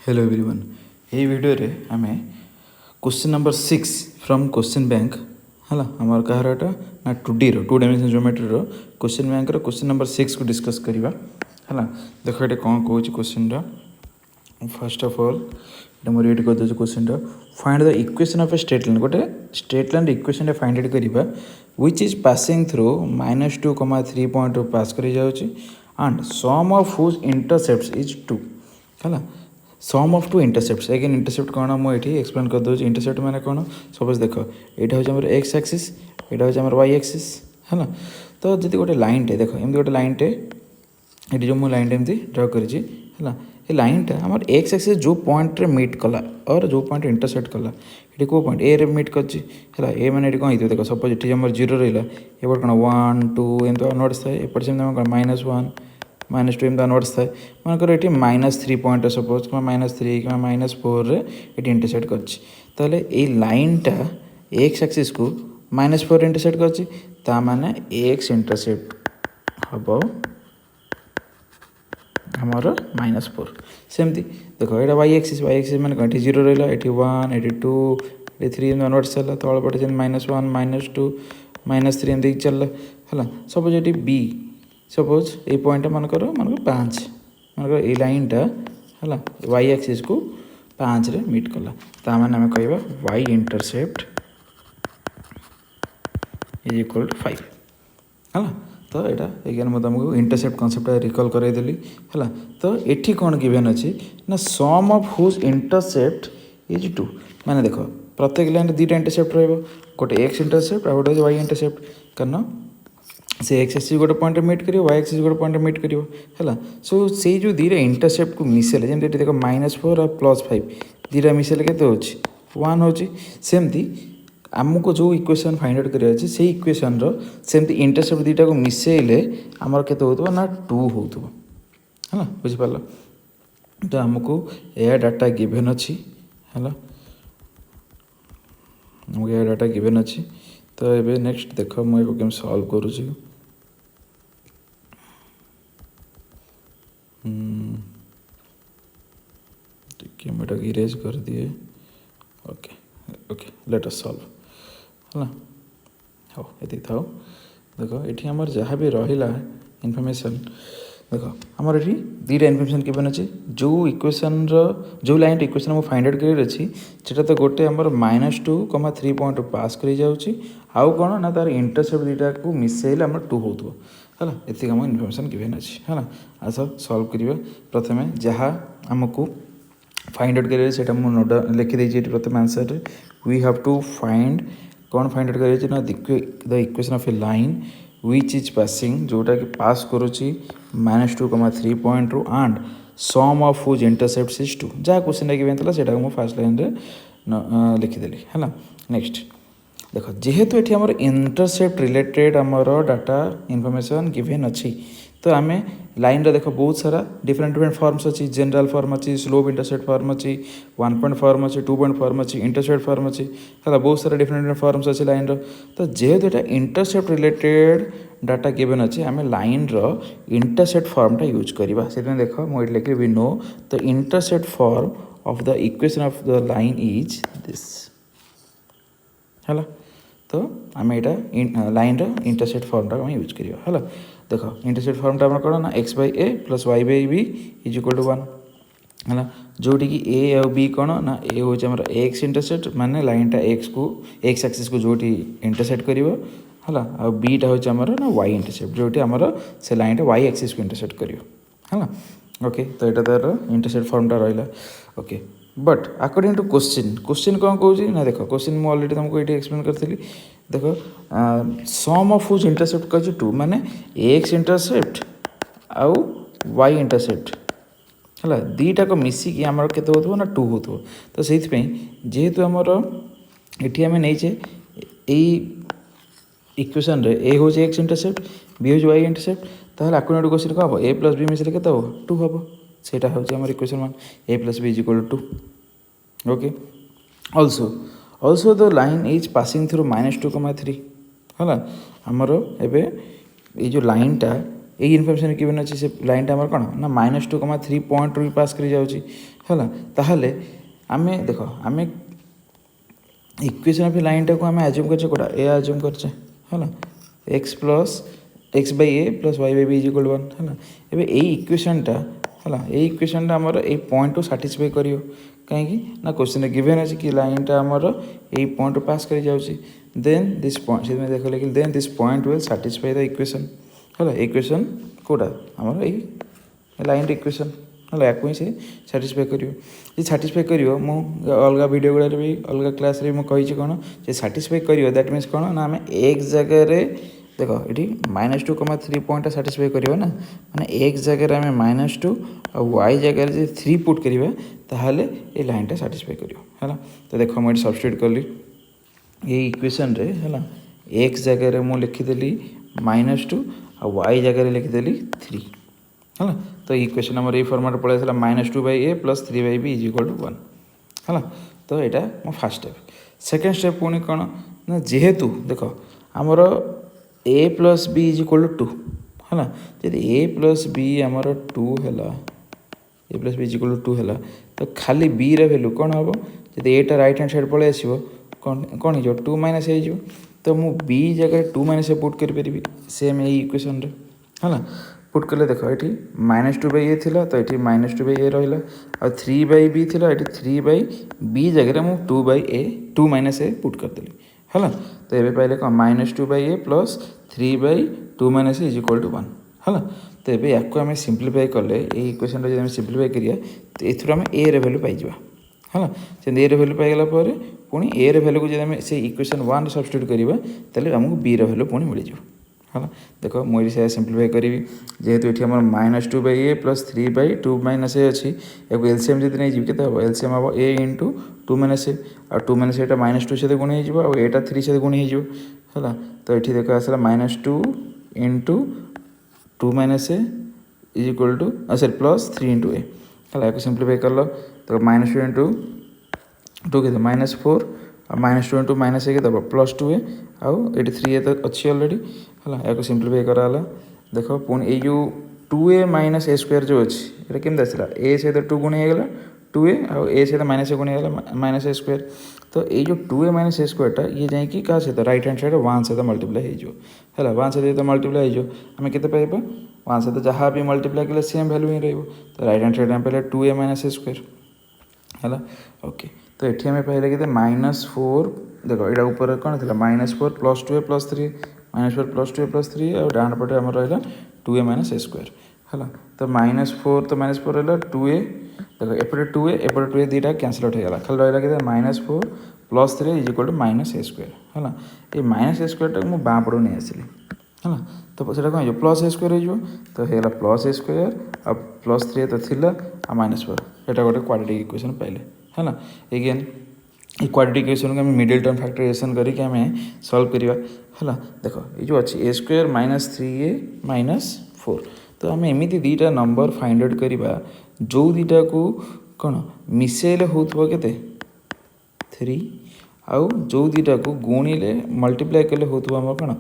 Hello everyone ये video रे आम question number 6 from question bank है आमर कहार एटा ना 2D two dimension geometry question bank question number 6 को डिस्कस करवा है। देख ये कौन कौन क्वेश्चन फर्स्ट ऑफ ऑल मुझे रीड कर दूसरी question find the equation of a straight line गोटे स्ट्रेट लाइन इक्वेशन फाइंड करवा which is passing through -2,3 point pass कर and sum of whose intercepts is 2 है। सम of two intercepts again intercept कौन मुझे explain कर दूसरी इंटरसेप्ट मैंने कौन सपोज देख यहाँ हूँ एक्स एक्सिस यहाँ हूँ वाई एक्सिस है। तो जब गोटे लाइन टे देख एमती गोटे लाइन टे ये जो मुझे लाइन टे एमती ड्र कर ये लाइन टा आम एक्स एक्सिस जो पॉइंट रे मीट कला और जो पॉइंट इंटरसेप्ट कला ये कौ पॉइंट ए रे मीट कर ए मैंने कौन होती देख सपोज ये जीरो रहा एपटे कौन 1 2 एमती अनवर्ड्स थाए एपटे से -1 -2 एम अनवर्ड्स थाए मनकर ये -3 पॉइंट सपोज कि -3 कि -4 ये इंटरसेक्ट कर लाइन टा एक्स एक्सिस को -4 इंटरसेक्ट कर माने एक्स इंटरसेप्ट हम हमार -4 सेमती देख ये वाई एक्सिस मैंने कौन जीरो रहा ये 1 ये 2 ये 3 एम अनवर्ड्स चलला तल पटे -1 -2 -3 एमती चलला है। सपोज ये बी सपोज ये पॉइंट मनकर 5 मनकर ये लाइन टा है वाई एक्सिस को 5 रे मीट कला माने आम कह y intercept is equal to 5 है। तो यहाँ एगेन मुझे तुमको इंटरसेप्ट कनसेप्ट रिकल करदेली है। तो ये कौन गिवन अच्छी ना सम ऑफ हुज इंटरसेप्ट इज 2 माने देख प्रत्येक लाइन दुईटा इंटरसेप्ट रोटे एक्स इंटरसेप्ट और गोटे वाई इंटरसेप्ट कारण से एक्स एक्सिस गोटे पॉइंट मीट कर वाई एक्सिस गोटे पॉइंट मीट कर है। सो से जो दुईटा इंटरसेप्ट को मिसेले जमी देख -4 और +5 दुईटा मिसेले के 1 हो सेमती आमको जो इक्वेशन फाइंड आउट कर से इक्वेशन सेमती इंटरसेप्ट दुईटा को मिसेले आमर के ना 2 हो है बुझिपार। तो आमको यह डाटा गिवन अच्छी है आमको यह डाटा गिवन अच्छी। तो ये नेक्स्ट देख मुझे केम सॉल्व करुँची मैं इरेज कर दिए okay okay let us solve है। हाँ ये था देख ये आमर जहाँ भी रहा इनफॉरमेशन देख आमर ये दुईटा इनफॉरमेशन केवन अच्छे जो इक्वेशन जो लाइन इक्वेशन मुझे फाइंड आउट कर सेटा तो गोटे आमर -2,3 पॉइंट पास कर आउ कौन ना तार इंटरसेप्ट दुईटा को मिसेले आम 2 हो है। ये आम इनफॉरमेशन गिवन अच्छी है। आस सॉल्व करवा प्रथम जहाँ आमको फाइंड आउट कर मुझे लिखिदे प्रथम answer we have to find कौन फाइंड आउट कर the equation of a line which is passing जोटा कि पास करुच्ची -2,3 पॉइंट रु and sum of whose intercept is 2 जहाँ क्वेश्चन गिवन था सेटा मुझे फास्ट लाइन रे लिखिदेली है। नेक्स्ट देख जेहेतु ये आमर इंटरसेप्ट रिलेटेड आमर डाटा इनफॉरमेशन गिवन अच्छी तो आम लाइन देख बहुत सारा डिफरेंट डिफरेंट फॉर्म्स अच्छी जनरल फॉर्म अच्छी स्लोप इंटरसेप्ट फॉर्म अच्छी 1 पॉइंट फॉर्म अच्छी 2 पॉइंट फॉर्म अच्छी इंटरसेप्ट फॉर्म अच्छी है बहुत सारा डिफरेंट डिफरेंट फॉर्म्स अच्छी लाइन तो जेहेतु यहाँ इंटरसेप्ट रिलेटेड डाटा गिवन अच्छे आम लाइन इंटरसेप्ट फॉर्मटा यूज करवा से देख मुझे लिखे we know the intercept form of the equation of the line is this है। तो आम यहाँ लाइन इंटरसेप्ट फॉर्मटा यूज करवा है। देख इंटरसेप्ट फॉर्मटा आम कौन ना x/a + y/b is equal to 1 है जोटी कि ए और बी कौन ना ए हूँ आम एक्स इंटरसेप्ट माने लाइनटा एक्स को एक्स एक्सिस को जोटी इंटरसेप्ट कर है बीटा हूँ आमर ना वाई इंटरसेप्ट जोटी आमर से लाइनटा वाई एक्सिस को इंटरसेप्ट कर है। ओके तो यहाँ तार इंटरसेप्ट फॉर्मटा रहा okay but according to question कौन कौन ना देख क्वेश्चन मुझे अलरेडी तुमको ये एक्सप्लेन करी देख सम ऑफ हुज इंटरसेप्ट कर 2 माने एक्स इंटरसेप्ट आउ वाई इंटरसेप्ट है दुईटा को मिसिकी आमर के ना 2 हो तो से जेहेतु आमर ये आम नहींचे इक्वेशन रे ए हूँ एक्स इंटरसेप्ट बी हूँ वाई इंटरसेप्ट ताहले अकॉर्डिंग टू क्वेश्चन कौन हम a + b मिसले के 2 हम सेटा हूँ आम equation 1 a + b is equal to 2 okay. Also the line is passing through -2,3 है आमर एवं ये जो लाइन टा ये इनफॉरमेशन गिवन अच्छी से लाइन टा कौन ना -2,3 पॉइंट रू पास कर है ताहले आमे देख आम इक्वेशन ऑफ लाइन टाक आम आज्यूम करचे कोटा ए आज्यूम करचे है x plus x by a plus y by b is equal 1 है एबे ए इक्वेशनटा है इक्वेशनटा आमर ए पॉइंट साटिस्फाई करियो कहीं ना क्वेश्चन गिवन अच्छे कि लाइनटा आमर ए पॉइंट पास कर जाउची देन दिस पॉइंट से देख लिखिल then this point will satisfy the equation है इक्वेशन कोटा आमर ए लाइन इक्वेशन है या ही सी साटिस्फाई कर साटिस्फाई कर अलग वीडियो गुड़ा भी अलग क्लास रे मुझे कौन जे साटिस्फाई कर दैट मीन्स कौन ना आम एक जगह देख ये -2,3 पॉइंट साटिस्फाई कर ना माने एक जगह आम -2 और वाई जगह जो 3 पुट करवा ताहले ये लाइनटा साटिस्फाई कर तो देख मुझे सब्स्टिट्यूट कली ये इक्वेशन रे है एक्स जगह मुझे लिखिदेली -2 और वाई जगह लिखिदेली 3 है तो इक्वेशन आम ये फॉर्मेट पड़े -2/a + 3/b is equal to 1 है तो यहाँ मो फास्ट स्टेप सेकेंड स्टेप पुणी कौन ना जेहेतु देख आमर a + b is equal to 2 है जब a + b आमर 2 है a + b is equal to 2 है तो खाली b रे वैल्यू कौन हम जब एटा राइट हैंड साइड पलि आसो कौन कौन हो 2 माइनस हो तो मु b जगह 2 माइनस पुट करी सेम यही इक्वेशन रे है पुट कले देख ये -2/a थिला तो ये -2/a रहा आ 3/b थिला ये 3/b जगह मु 2 माइनस ए पुट करदेली है तो ये पाइले कौन -2/a + 3/2 minus is equal to 1 है तो ये या आम सिंप्लीफाई कले ये इक्वेशन जो सिंप्लीफाई करिया तो ये आम ए रे वैल्यू पाइबा है से ए रे वैल्यू पाइगला पुणी ए रे वैल्यू को जब आम से इक्वेशन 1 सब्स्टिट्यूट करवा ताले आमको बी रे वैल्यू पुणी मिल जाए है देख मुझे से सिंप्लीफाई करी जेहेतु ये आम -2/a + 3/2 माइनस ए अच्छी या एलसीएम जब नहीं जी के एलसीएम हम a × 2 माइनस ए आ 2 माइनस एटा -2 सहित गुण हो एटा 3 सहित गुण हो तो ये देख आसला -2 × 2 minus a is equal to sorry +3 × a है या सिंप्लीफाई कर तो -2 × 2 के -4 -2 × -a के दब +2a आउ ये 3a तो अच्छी अलरेडी है या सिंप्लीफाई कराला देख पुणी ये जो 2a - a² जो अच्छी ये केमती आसला a सहित 2 गुण होगा 2a आउ a सहित -a गुण होगा -a² तो ये जो 2a - a² ये जाकि क्या सहित राइट हैंड साइड 1 सहित मल्टीप्लाई हो 1 सहित मल्टीप्लाई हो आम के पाइबा 1 सहित जहाँ भी मल्टीप्लाई कले सेम वैल्यू ही रही तो राइट हैंड साइड आम पाइले 2a - a² है ओके तो ये आम पाइले के -4 देख यहाँ ऊपर कौन थी -4 + 2a + 3 -4 + 2a + 3 और डाण पटे आम रहा 2a - a² है तो -4 तो -4 रहा 2a देख एपटे 2a एपटे 2a दीटा कैनसल आउट होगा खाली रहा कि -4 + 3 इज इक्वल टू -a² है ये -a² टाक मुझे बाँ पड़ नहीं आसली है तो सीटा कौन +a² हो तो होगा +a² आ +3 तो थी आ -4 यहाँ गोटे क्वाड्रेटिक इक्वेशन पाइले है एगेन ये क्वाड्रेटिक इक्वेशन को आम मिडिल टर्म फैक्टराइजेशन करके आम सॉल्व करवा है देख ये जो अच्छी a² -3a - 4 तो आम एमती दीटा नंबर फाइंड आउट करवा जो दीटा को कौन मिसेले होता के 3 आउ जो दीटा को गुणिले मल्टीप्लाई कले होता आम कौन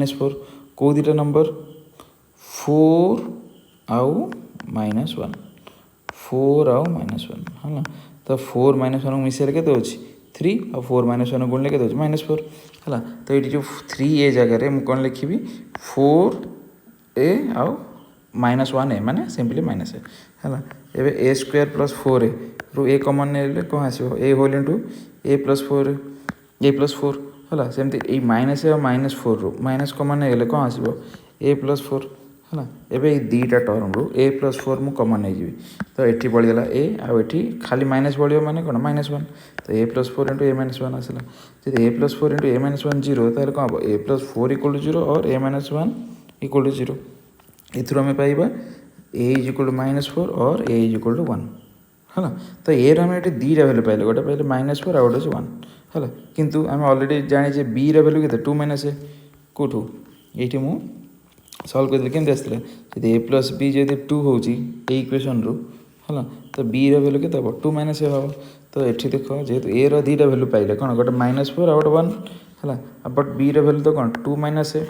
-4 कौ दीटा नंबर 4 आउ -1 4 आउ -1 है तो 4 - 1 को मिसेले के 3 और 4 - 1 गुणले के -4 है तो ये जो 3a जगह मुझे कौन लिखी 4a आउ -1a माने सिंपली माइनस ए है एवं a² + 4a रू a कमन ने कौन आसो a होल इंटू a + 4 है सेमती ये -a और -4 रू माइनस कमन नहीं कौन आसो a + 4 है एवं दीटा टर्म रू a + 4 मुझे कमन नहीं जी तो ये बढ़ीगला a आठी खाली माइनस बढ़िया माने कौन -1 तो a + 4 × a - 1 आसला जब a + 4 × a - 1 0 तो कौन हम a + 4 = 0 और a - 1 = 0 इथुर आम पाइबा a = -4 और a = 1 है तो ए आम ये दीटा वैल्यू पाइले गोटे पाइले -4 आ गोटे 1 है किंतु आम अलरेडी जाने b वैल्यू के 2 - a कौटू ये मुझे सल्व कर केमती आसला जब a + b जब 2 हो इक्वेशन रू है तो b वैल्यू के 2 - a हम तो ये देख जेहतु a दीटा वैल्यू पाइले कौन गोटे -4 आ गोटे 1 है बट b वैल्यू तो कौन 2 - a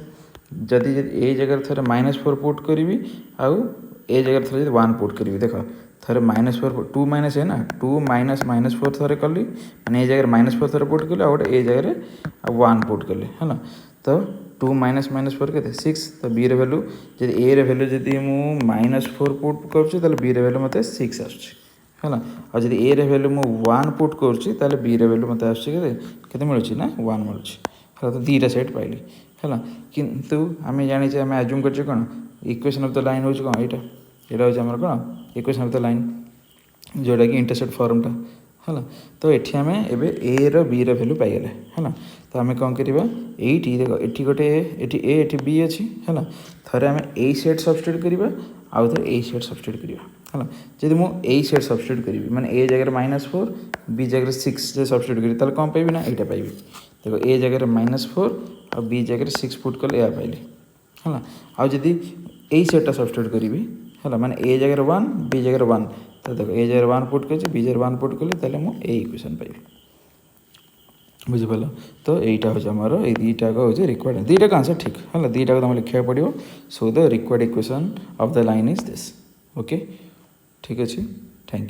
जदि ए जगह थे -4 पुट करी आउ ए जगह थे 1 पुट करी देख थरे -4 2 माइनस है ना 2 माइनस -4 थरे कली माने ए जगह -4 थरे पुट कले और ए जगह 1 पुट कले है ना तो 2 माइनस -4 के 6 तो बी रे वैल्यू जब ए रे वैल्यू जब मु -4 पुट कर बी रे वैल्यू मत 6 आस और जब ए रे वैल्यू मु 1 पुट कर बी रे वैल्यू मत आते मिलूँ ना 1 मिलूँ है तो दीटा सेट पाइली है किंतु आम जाने आम आज्यूम कर कौन इक्वेशन ऑफ द लाइन हूँ कौन यहाँ हूँ आम कौन इक्वेशन ऑफ द लाइन जोटा कि इंटरसेप्ट फॉर्मटा है तो ये आम एवं ए री वैल्यू पाइगले है तो आम कौन करवा ये देख ये गोटे ए ये बी अच्छी है थे आम ए सेट सब्स्टिट्यूट करवा आउ थे ए सेट सब्स्टिट्यूट करवा है जब मुझे ए सेट सब्स्टिट्यूट करी मैंने ए जगह -4 बी जगह 6 सब्स्टिट्यूट करी कौन पाइबी ना यहाँ पाइबी देखो ए जगह -4 और बी जगह 6 पुट कले या पाइली है आउ जदि ए सेटा सब्स्टिट्यूट करी है माने ए जगह 1 बी जगह 1 तो देखो ए जगह 1 पुट कर बी जगह 1 पुट कले ताले मुझे ए इक्वेशन पाइबी बुझिपाल तो यहाँ हूँ आमर ये दुईटा हूँ रिक्वायर्ड दुईटा आंसर ठीक है दुईटा तुम लिखा पड़ो so the required equation of the line is this okay ठीक अच्छे थैंक यू।